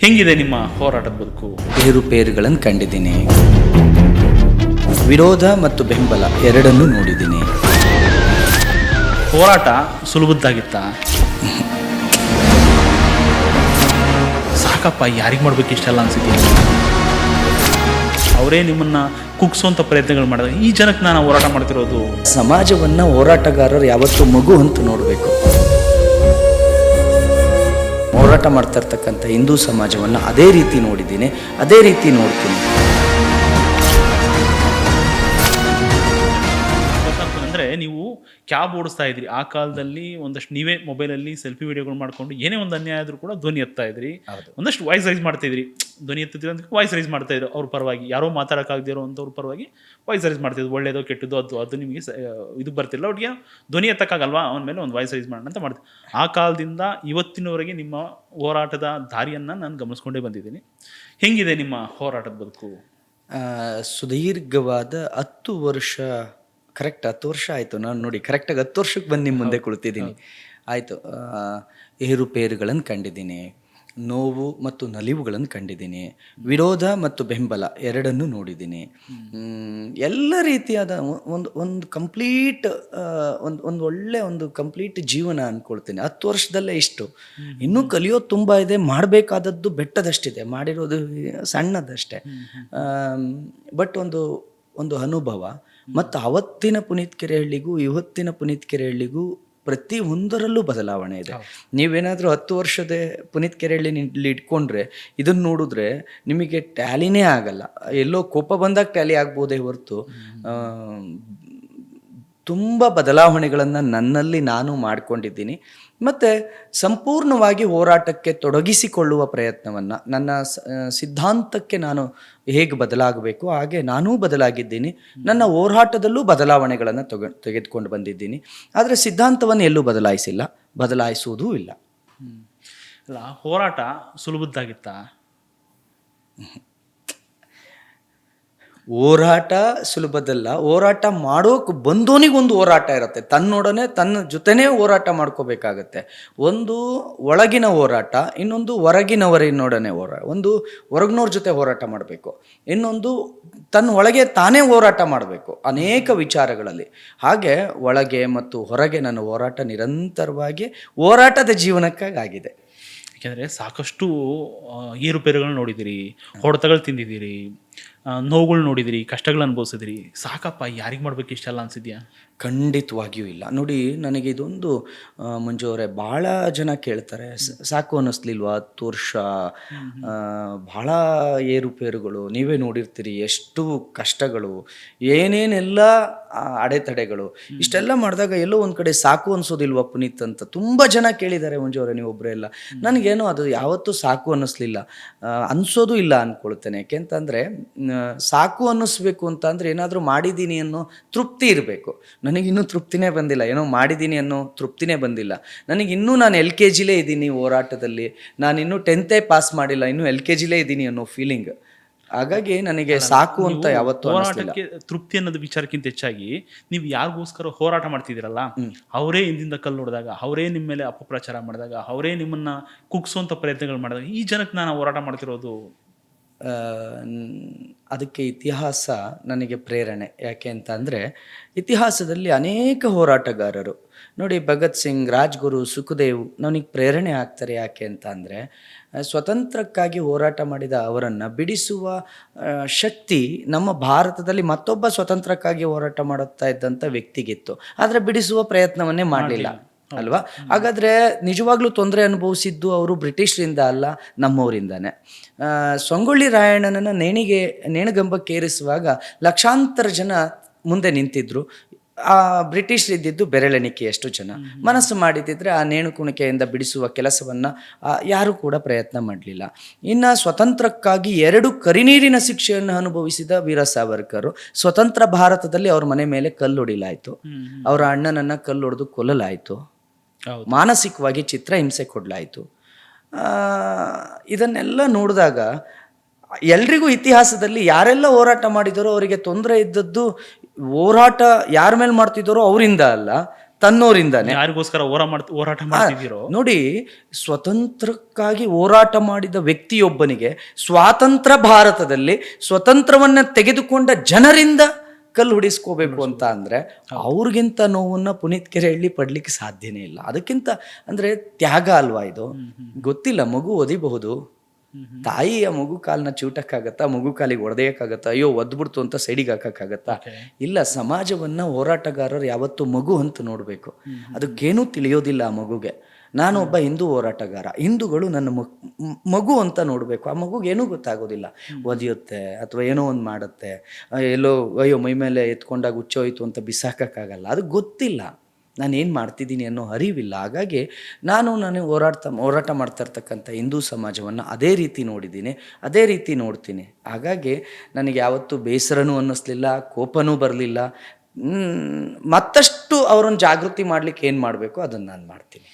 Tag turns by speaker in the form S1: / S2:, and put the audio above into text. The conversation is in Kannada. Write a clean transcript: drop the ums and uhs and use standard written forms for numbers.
S1: ಹೆಂಗಿದೆ ನಿಮ್ಮ ಹೋರಾಟದ ಬದುಕು?
S2: ಏರುಪೇರುಗಳನ್ನು ಕಂಡಿದ್ದೀನಿ. ವಿರೋಧ ಮತ್ತು ಬೆಂಬಲ ಎರಡನ್ನೂ ನೋಡಿದ್ದೀನಿ.
S1: ಹೋರಾಟ ಸುಲಭದ್ದಾಗಿತ್ತ? ಸಾಕಪ್ಪ, ಯಾರಿಗೆ ಮಾಡ್ಬೇಕು ಇಷ್ಟೆಲ್ಲ ಅನ್ಸಿದ್ಯಾ? ಅವರೇ ನಿಮ್ಮನ್ನ ಕುಗ್ಸೋಂಥ ಪ್ರಯತ್ನಗಳು ಮಾಡಿದಾಗ ಈ ಜನಕ್ಕೆ ನಾನು ಹೋರಾಟ ಮಾಡ್ತಿರೋದು.
S2: ಸಮಾಜವನ್ನು ಹೋರಾಟಗಾರರು ಯಾವತ್ತೂ ಮಗು ಅಂತ ನೋಡಬೇಕು. ಹೋರಾಟ ಮಾಡ್ತಾ ಇರ್ತಕ್ಕಂಥ ಹಿಂದೂ ಸಮಾಜವನ್ನು ಅದೇ ರೀತಿ ನೋಡಿದ್ದೀನಿ, ಅದೇ ರೀತಿ ನೋಡ್ತೀನಿ.
S1: ಅಂದರೆ ನೀವು ಕ್ಯಾಬ್ ಓಡಿಸ್ತಾ ಇದ್ರಿ ಆ ಕಾಲದಲ್ಲಿ, ಒಂದಷ್ಟು ನೀವೇ ಮೊಬೈಲಲ್ಲಿ ಸೆಲ್ಫಿ ವಿಡಿಯೋಗಳು ಮಾಡ್ಕೊಂಡು ಏನೇ ಒಂದು ಅನ್ಯಾಯ ಆದರೂ ಕೂಡ ಧ್ವನಿ ಎತ್ತಾ ಇದ್ರಿ. ಒಂದಷ್ಟು ವಾಯ್ಸ್ ರೈಸ್ ಮಾಡ್ತಾ ಇದ್ರಿ. ಧ್ವನಿ ಎತ್ತಿದ್ರಿ ಅಂತ ವಾಯ್ಸ್ ರೈಸ್ ಮಾಡ್ತಾ ಇದ್ರು ಅವ್ರ ಪರವಾಗಿ. ಯಾರೋ ಮಾತಾಡೋಕ್ಕಾಗದಿರೋ ಅಂಥವ್ರ ಪರವಾಗಿ ವಾಯ್ಸ್ ರೈಸ್ ಮಾಡ್ತಿದ್ರು. ಒಳ್ಳೇದೋ ಕೆಟ್ಟದೋ ಅದು ನಿಮಗೆ ಇದು ಬರ್ತಿಲ್ಲ, ಒಟ್ಟಿಗೆ ಧ್ವನಿ ಎತ್ತಕ್ಕಾಗಲ್ವಾ ಅವನ ಮೇಲೆ ಒಂದು ವಾಯ್ಸ್ ರೈಸ್ ಮಾಡೋಣ ಅಂತ ಮಾಡ್ತೀವಿ. ಆ ಕಾಲದಿಂದ ಇವತ್ತಿನವರೆಗೆ ನಿಮ್ಮ ಹೋರಾಟದ ದಾರಿಯನ್ನು ನಾನು ಗಮನಿಸ್ಕೊಂಡೇ ಬಂದಿದ್ದೀನಿ. ಹೆಂಗಿದೆ ನಿಮ್ಮ ಹೋರಾಟದ ಬದುಕು?
S2: ಸುದೀರ್ಘವಾದ 10 ವರ್ಷ, ಕರೆಕ್ಟ್ 10 ವರ್ಷ ಆಯಿತು. ನಾನು ನೋಡಿ ಕರೆಕ್ಟಾಗಿ 10 ವರ್ಷಕ್ಕೆ ಬಂದು ನಿಮ್ಮ ಮುಂದೆ ಕುಳಿತಿದ್ದೀನಿ. ಆಯಿತು. ಏರುಪೇರುಗಳನ್ನು ಕಂಡಿದ್ದೀನಿ, ನೋವು ಮತ್ತು ನಲಿವುಗಳನ್ನು ಕಂಡಿದ್ದೀನಿ, ವಿರೋಧ ಮತ್ತು ಬೆಂಬಲ ಎರಡನ್ನೂ ನೋಡಿದ್ದೀನಿ. ಎಲ್ಲ ರೀತಿಯಾದ ಒಂದು ಕಂಪ್ಲೀಟ್ ಒಂದು ಒಳ್ಳೆ ಒಂದು ಕಂಪ್ಲೀಟ್ ಜೀವನ ಅಂದ್ಕೊಳ್ತೀನಿ. 10 ವರ್ಷದಲ್ಲೇ ಇಷ್ಟು. ಇನ್ನೂ ಕಲಿಯೋದು ತುಂಬ ಇದೆ, ಮಾಡಬೇಕಾದದ್ದು ಬೆಟ್ಟದಷ್ಟಿದೆ, ಮಾಡಿರೋದು ಸಣ್ಣದಷ್ಟೇ. ಬಟ್ ಒಂದು ಅನುಭವ. ಮತ್ತು ಅವತ್ತಿನ ಪುನೀತ್ ಕೆರೆಹಳ್ಳಿಗೂ ಇವತ್ತಿನ ಪುನೀತ್ ಕೆರೆಹಳ್ಳಿಗೂ ಪ್ರತಿ ಒಂದರಲ್ಲೂ ಬದಲಾವಣೆ ಇದೆ. ನೀವೇನಾದರೂ 10 ವರ್ಷದ ಪುನೀತ್ ಕೆರೆಹಳ್ಳಿ ಇಟ್ಕೊಂಡ್ರೆ ಇದನ್ನು ನೋಡಿದ್ರೆ ನಿಮಗೆ ಟ್ಯಾಲಿನೇ ಆಗಲ್ಲ. ಎಲ್ಲೋ ಕೋಪ ಬಂದಾಗ ಟ್ಯಾಲಿ ಆಗ್ಬೋದೇ ಹೊರತು ತುಂಬ ಬದಲಾವಣೆಗಳನ್ನು ನನ್ನಲ್ಲಿ ನಾನು ಮಾಡಿಕೊಂಡಿದ್ದೀನಿ. ಮತ್ತು ಸಂಪೂರ್ಣವಾಗಿ ಹೋರಾಟಕ್ಕೆ ತೊಡಗಿಸಿಕೊಳ್ಳುವ ಪ್ರಯತ್ನವನ್ನು, ನನ್ನ ಸಿದ್ಧಾಂತಕ್ಕೆ ನಾನು ಹೇಗೆ ಬದಲಾಗಬೇಕು ಹಾಗೆ ನಾನೂ ಬದಲಾಗಿದ್ದೀನಿ. ನನ್ನ ಹೋರಾಟದಲ್ಲೂ ಬದಲಾವಣೆಗಳನ್ನು ತೆಗೆದುಕೊಂಡು ಬಂದಿದ್ದೀನಿ. ಆದರೆ ಸಿದ್ಧಾಂತವನ್ನು ಎಲ್ಲೂ ಬದಲಾಯಿಸಿಲ್ಲ, ಬದಲಾಯಿಸುವುದೂ ಇಲ್ಲ.
S1: ಅಲ್ಲ, ಹೋರಾಟ ಸುಲಭದ್ದಾಗಿತ್ತ?
S2: ಹೋರಾಟ ಸುಲಭದಲ್ಲ. ಹೋರಾಟ ಮಾಡೋಕೆ ಬಂದೋನಿಗೊಂದು ಹೋರಾಟ ಇರುತ್ತೆ. ತನ್ನೊಡನೆ ತನ್ನ ಜೊತೆನೇ ಹೋರಾಟ ಮಾಡ್ಕೋಬೇಕಾಗತ್ತೆ. ಒಂದು ಒಳಗಿನ ಹೋರಾಟ, ಇನ್ನೊಂದು ಹೊರಗಿನವರಿನೊಡನೆ ಹೋರಾಟ. ಒಂದು ಹೊರಗಿನವ್ರ ಜೊತೆ ಹೋರಾಟ ಮಾಡಬೇಕು, ಇನ್ನೊಂದು ತನ್ನ ಒಳಗೆ ತಾನೇ ಹೋರಾಟ ಮಾಡಬೇಕು ಅನೇಕ ವಿಚಾರಗಳಲ್ಲಿ. ಹಾಗೆ ಒಳಗೆ ಮತ್ತು ಹೊರಗೆ ನನ್ನ ಹೋರಾಟ ನಿರಂತರವಾಗಿ ಹೋರಾಟದ ಜೀವನಕ್ಕಾಗಿದೆ.
S1: ಯಾಕೆಂದರೆ ಸಾಕಷ್ಟು ಏರುಪೇರುಗಳನ್ನ ನೋಡಿದಿರಿ, ಹೊಡೆತಗಳು ತಿಂದಿದ್ದೀರಿ, ನೋವುಗಳು ನೋಡಿದಿರಿ, ಕಷ್ಟಗಳು ಅನುಭವಿಸಿದಿರಿ. ಸಾಕಪ್ಪ, ಯಾರಿಗೆ ಮಾಡ್ಬೇಕು ಇಷ್ಟೆಲ್ಲ ಅನ್ಸಿದ್ಯಾ?
S2: ಖಂಡಿತವಾಗಿಯೂ ಇಲ್ಲ. ನೋಡಿ, ನನಗೆ ಇದೊಂದು ಮಂಜು ಅವರೇ, ಭಾಳ ಜನ ಕೇಳ್ತಾರೆ, ಸಾಕು ಅನ್ನಿಸ್ಲಿಲ್ವಾ 10 ವರ್ಷ? ಭಾಳ ಏರುಪೇರುಗಳು, ನೀವೇ ನೋಡಿರ್ತೀರಿ, ಎಷ್ಟು ಕಷ್ಟಗಳು, ಏನೇನೆಲ್ಲ ಅಡೆತಡೆಗಳು. ಇಷ್ಟೆಲ್ಲ ಮಾಡಿದಾಗ ಎಲ್ಲೋ ಒಂದು ಕಡೆ ಸಾಕು ಅನಿಸೋದಿಲ್ವಾ ಪುನೀತ್ ಅಂತ ತುಂಬ ಜನ ಕೇಳಿದ್ದಾರೆ ಮಂಜು ಅವರೇ, ನೀವು ಒಬ್ಬರೇ ಇಲ್ಲ. ನನಗೇನೋ ಅದು ಯಾವತ್ತೂ ಸಾಕು ಅನ್ನಿಸ್ಲಿಲ್ಲ, ಅನಿಸೋದು ಇಲ್ಲ ಅಂದ್ಕೊಳ್ತೇನೆ. ಯಾಕೆಂತಂದರೆ ಸಾಕು ಅನ್ನಿಸ್ಬೇಕು ಅಂತ ಅಂದರೆ ಏನಾದರೂ ಮಾಡಿದ್ದೀನಿ ಅನ್ನೋ ತೃಪ್ತಿ ಇರಬೇಕು. ನನಗಿನ್ನೂ ತೃಪ್ತಿನೇ ಬಂದಿಲ್ಲ, ಏನೋ ಮಾಡಿದ್ದೀನಿ ಅನ್ನೋ ತೃಪ್ತಿನೇ ಬಂದಿಲ್ಲ. ನನಗಿನ್ನೂ ನಾನು LKG ಇದ್ದೀನಿ ಹೋರಾಟದಲ್ಲಿ, ನಾನಿನ್ನೂ 10th ಪಾಸ್ ಮಾಡಿಲ್ಲ, ಇನ್ನೂ LKG ಇದ್ದೀನಿ ಅನ್ನೋ ಫೀಲಿಂಗ್. ಹಾಗಾಗಿ ನನಗೆ ಸಾಕು ಅಂತ ಯಾವತ್ತೂ
S1: ಹೋರಾಟಕ್ಕೆ ತೃಪ್ತಿ ಅನ್ನೋದು ವಿಚಾರಕ್ಕಿಂತ ಹೆಚ್ಚಾಗಿ ನೀವು ಯಾರಿಗೋಸ್ಕರ ಹೋರಾಟ ಮಾಡ್ತಿದ್ದೀರಲ್ಲ, ಅವರೇ ಹಿಂದಿಂದ ಕಲ್ಲು ನೋಡಿದಾಗ, ಅವರೇ ನಿಮ್ಮ ಮೇಲೆ ಅಪಪ್ರಚಾರ ಮಾಡಿದಾಗ, ಅವರೇ ನಿಮ್ಮನ್ನ ಕುಗ್ಸೋಂಥ ಪ್ರಯತ್ನಗಳು ಮಾಡಿದಾಗ ಈ ಜನಕ್ಕೆ ನಾನು ಹೋರಾಟ ಮಾಡ್ತಿರೋದು.
S2: ಅದಕ್ಕೆ ಇತಿಹಾಸ ನನಗೆ ಪ್ರೇರಣೆ. ಯಾಕೆ ಅಂತ ಅಂದರೆ ಇತಿಹಾಸದಲ್ಲಿ ಅನೇಕ ಹೋರಾಟಗಾರರು ನೋಡಿ, ಭಗತ್ ಸಿಂಗ್, ರಾಜ್ಗುರು, ಸುಖದೇವ್ ನನಗೆ ಪ್ರೇರಣೆ ಆಗ್ತಾರೆ. ಯಾಕೆ ಅಂತ ಅಂದರೆ ಸ್ವತಂತ್ರಕ್ಕಾಗಿ ಹೋರಾಟ ಮಾಡಿದ ಅವರನ್ನು ಬಿಡಿಸುವ ಶಕ್ತಿ ನಮ್ಮ ಭಾರತದಲ್ಲಿ ಮತ್ತೊಬ್ಬ ಸ್ವತಂತ್ರಕ್ಕಾಗಿ ಹೋರಾಟ ಮಾಡುತ್ತಾ ಇದ್ದಂಥ ವ್ಯಕ್ತಿಗಿತ್ತು, ಆದರೆ ಬಿಡಿಸುವ ಪ್ರಯತ್ನವನ್ನೇ ಮಾಡಲಿಲ್ಲ ಅಲ್ವಾ? ಹಾಗಾದರೆ ನಿಜವಾಗ್ಲೂ ತೊಂದರೆ ಅನುಭವಿಸಿದ್ದು ಅವರು ಬ್ರಿಟಿಷರಿಂದ ಅಲ್ಲ, ನಮ್ಮವರಿಂದಾನೆ. ಸಂಗೊಳ್ಳಿ ರಾಯಣ್ಣನನ್ನು ನೇಣಿಗಂಬಕ್ಕೇರಿಸುವಾಗ ಲಕ್ಷಾಂತರ ಜನ ಮುಂದೆ ನಿಂತಿದ್ರು. ಆ ಬ್ರಿಟಿಷರಿದ್ದಿದ್ದು ಬೆರಳೆಣಿಕೆಯಷ್ಟು ಜನ. ಮನಸ್ಸು ಮಾಡಿದ್ದಿದ್ರೆ ಆ ನೇಣುಕುಣಿಕೆಯಿಂದ ಬಿಡಿಸುವ ಕೆಲಸವನ್ನು ಯಾರೂ ಕೂಡ ಪ್ರಯತ್ನ ಮಾಡಲಿಲ್ಲ. ಇನ್ನು ಸ್ವತಂತ್ರಕ್ಕಾಗಿ 2 ಕರಿನೀರಿನ ಶಿಕ್ಷೆಯನ್ನು ಅನುಭವಿಸಿದ ವೀರ ಸಾವರ್ಕರ್, ಸ್ವತಂತ್ರ ಭಾರತದಲ್ಲಿ ಅವ್ರ ಮನೆ ಮೇಲೆ ಕಲ್ಲೊಡಿಲಾಯಿತು, ಅವರ ಅಣ್ಣನನ್ನು ಕಲ್ಲೊಡೆದು ಕೊಲ್ಲಲಾಯಿತು, ಮಾನಸಿಕವಾಗಿ ಚಿತ್ರಹಿಂಸೆ ಕೊಡಲಾಯಿತು. ಇದನ್ನೆಲ್ಲ ನೋಡಿದಾಗ ಎಲ್ರಿಗೂ ಇತಿಹಾಸದಲ್ಲಿ ಯಾರೆಲ್ಲ ಹೋರಾಟ ಮಾಡಿದರೋ ಅವರಿಗೆ ತೊಂದರೆ ಇದ್ದದ್ದು ಹೋರಾಟ ಯಾರ ಮೇಲೆ ಮಾಡ್ತಿದ್ದಾರೋ ಅವರಿಂದ ಅಲ್ಲ, ತನ್ನೋರಿಂದಾನೆ.
S1: ಯಾರಿಗೋಸ್ಕರ ಹೋರಾಟ ಮಾಡ್ತಿದ್ದೀರೋ
S2: ನೋಡಿ, ಸ್ವತಂತ್ರಕ್ಕಾಗಿ ಹೋರಾಟ ಮಾಡಿದ ವ್ಯಕ್ತಿಯೊಬ್ಬನಿಗೆ ಸ್ವಾತಂತ್ರ್ಯ ಭಾರತದಲ್ಲಿ ಸ್ವತಂತ್ರವನ್ನ ತೆಗೆದುಕೊಂಡ ಜನರಿಂದ ಕಲ್ಲು ಹೊಡಿಸ್ಕೋಬೇಕು ಅಂತ ಅಂದ್ರೆ ಅವ್ರಿಗಿಂತ ನೋವನ್ನ ಪುನೀತ್ ಕೆರೆಹಳ್ಳಿ ಪಡ್ಲಿಕ್ಕೆ ಸಾಧ್ಯನೇ ಇಲ್ಲ. ಅದಕ್ಕಿಂತ ಅಂದ್ರೆ ತ್ಯಾಗ ಅಲ್ವಾ ಇದು? ಗೊತ್ತಿಲ್ಲ, ಮಗು ಓದಿಬಹುದು, ತಾಯಿಯ ಮಗು ಕಾಲನ್ನ ಚೂಟಕ್ಕಾಗತ್ತಾ, ಮಗು ಕಾಲಿಗೆ ಹೊಡೆದೇಯಕ್ಕಾಗತ್ತಾ, ಅಯ್ಯೋ ಒದ್ಬಿಡ್ತು ಅಂತ ಸೈಡಿಗೆ ಹಾಕಕ್ಕಾಗತ್ತಾ? ಇಲ್ಲ, ಸಮಾಜವನ್ನ ಹೋರಾಟಗಾರರು ಯಾವತ್ತು ಮಗು ಅಂತ ನೋಡ್ಬೇಕು. ಅದಕ್ಕೇನೂ ತಿಳಿಯೋದಿಲ್ಲ ಆ ಮಗುಗೆ. ನಾನು ಒಬ್ಬ ಹಿಂದೂ ಹೋರಾಟಗಾರ, ಹಿಂದೂಗಳು ನನ್ನ ಮಗು ಅಂತ ನೋಡಬೇಕು. ಆ ಮಗುಗೆ ಏನೂ ಗೊತ್ತಾಗೋದಿಲ್ಲ, ಒದಿಯುತ್ತೆ ಅಥವಾ ಏನೋ ಒಂದು ಮಾಡುತ್ತೆ, ಎಲ್ಲೋ ಅಯ್ಯೋ ಮೈ ಮೇಲೆ ಎತ್ಕೊಂಡಾಗ ಹುಚ್ಚೋಯ್ತು ಅಂತ ಬಿಸಾಕಕ್ಕಾಗಲ್ಲ. ಅದು ಗೊತ್ತಿಲ್ಲ, ನಾನು ಏನು ಮಾಡ್ತಿದ್ದೀನಿ ಅನ್ನೋ ಅರಿವಿಲ್ಲ. ಹಾಗಾಗಿ ನಾನು ಹೋರಾಟ ಮಾಡ್ತಾ ಇರ್ತಕ್ಕಂಥ ಹಿಂದೂ ಸಮಾಜವನ್ನು ಅದೇ ರೀತಿ ನೋಡಿದ್ದೀನಿ, ಅದೇ ರೀತಿ ನೋಡ್ತೀನಿ. ಹಾಗಾಗಿ ನನಗೆ ಯಾವತ್ತೂ ಬೇಸರನೂ ಅನ್ನಿಸ್ಲಿಲ್ಲ, ಕೋಪನೂ ಬರಲಿಲ್ಲ. ಮತ್ತಷ್ಟು ಅವರನ್ನು ಜಾಗೃತಿ ಮಾಡಲಿಕ್ಕೆ ಏನು ಮಾಡಬೇಕು ಅದನ್ನು ನಾನು ಮಾಡ್ತೀನಿ.